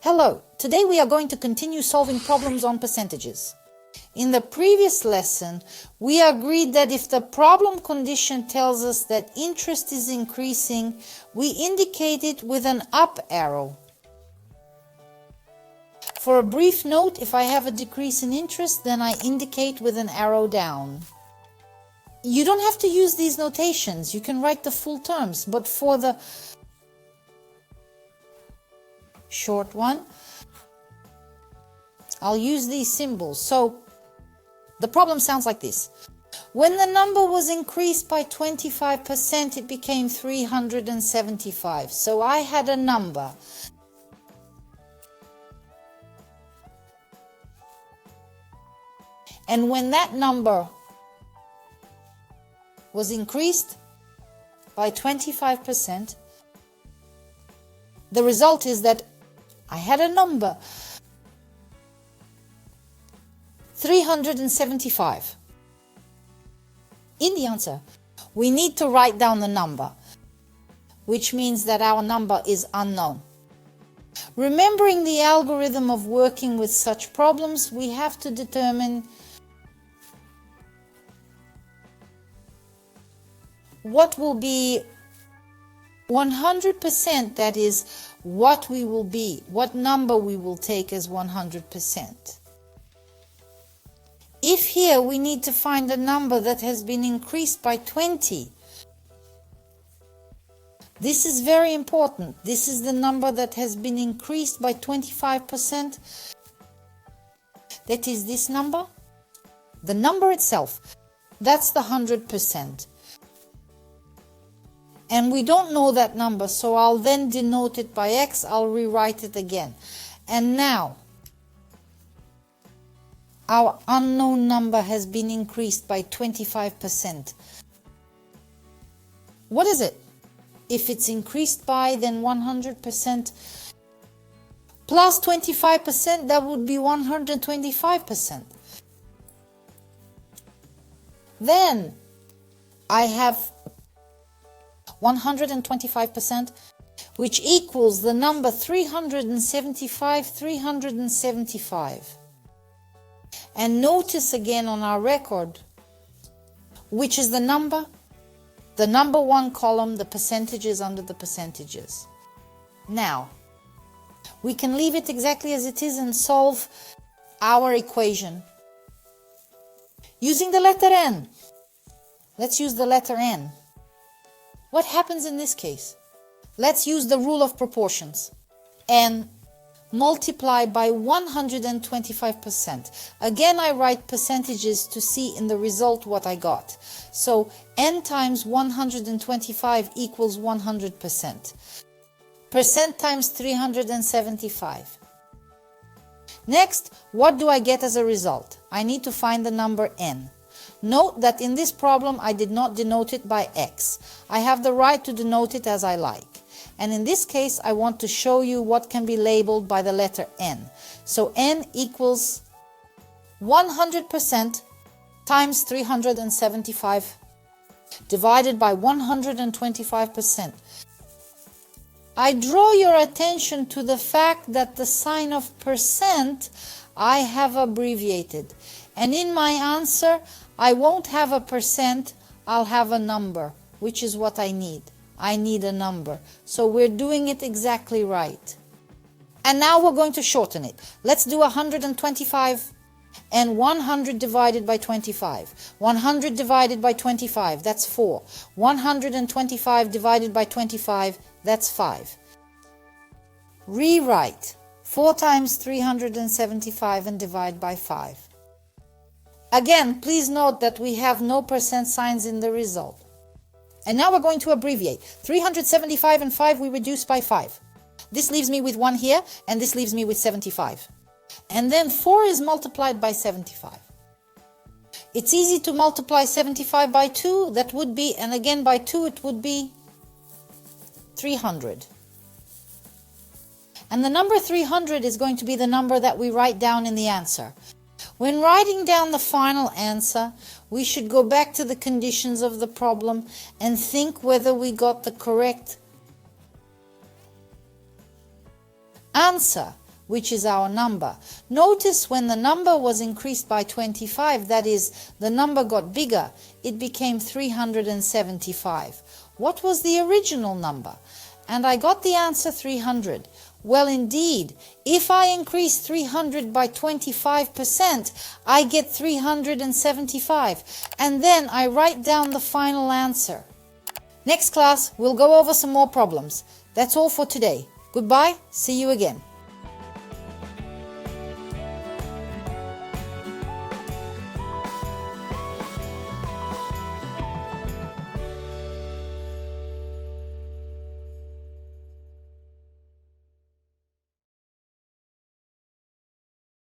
Hello, today we are going to continue solving problems on percentages. In the previous lesson, we agreed that if the problem condition tells us that interest is increasing, we indicate it with an up arrow. For a brief note, if I have a decrease in interest, then I indicate with an arrow down. You don't have to use these notations, you can write the full terms, but for the short one, I'll use these symbols. So the problem sounds like this. When the number was increased by 25%, it became 375. So I had a number. And when that number was increased by 25%, the result is that I had a number 375. In the answer, we need to write down the number, which means that our number is unknown. Remembering the algorithm of working with such problems, we have to determine what will be 100%, that is, what we will be, what number we will take as 100%. If here we need to find a number that has been increased by 20, this is very important. This is the number that has been increased by 25%. That is this number. The number itself, that's the 100%. And we don't know that number, so I'll then denote it by X. I'll rewrite it again. And now, our unknown number has been increased by 25%. What is it? If it's increased by, then 100% plus 25%, that would be 125%. Then I have 125%, which equals the number 375. And notice again on our record, which is the number one column, the percentages under the percentages. Now, we can leave it exactly as it is and solve our equation using the letter N. Let's use the letter N. What happens in this case? Let's use the rule of proportions. N multiply by 125%. Again, I write percentages to see in the result what I got. So N times 125 equals 100%. Percent times 375. Next, what do I get as a result? I need to find the number N. Note that in this problem I did not denote it by X. I have the right to denote it as I like. And in this case I want to show you what can be labeled by the letter N. So N equals 100% times 375 divided by 125%. I draw your attention to the fact that the sign of percent I have abbreviated. And in my answer, I won't have a percent, I'll have a number, which is what I need. I need a number. So we're doing it exactly right. And now we're going to shorten it. Let's do 125 and 100 divided by 25. 100 divided by 25, that's 4. 125 divided by 25, that's 5. Rewrite 4 times 375 and divide by 5. Again, please note that we have no percent signs in the result. And now we're going to abbreviate. 375 and 5 we reduce by 5. This leaves me with 1 here, and this leaves me with 75. And then 4 is multiplied by 75. It's easy to multiply 75 by 2. That would be, and again by 2, it would be 300. And the number 300 is going to be the number that we write down in the answer. When writing down the final answer, we should go back to the conditions of the problem and think whether we got the correct answer. which is our number. Notice when the number was increased by 25, that is, the number got bigger, it became 375. What was the original number? And I got the answer 300. Well, indeed, if I increase 300 by 25%, I get 375. And then I write down the final answer. Next class, we'll go over some more problems. That's all for today. Goodbye. See you again.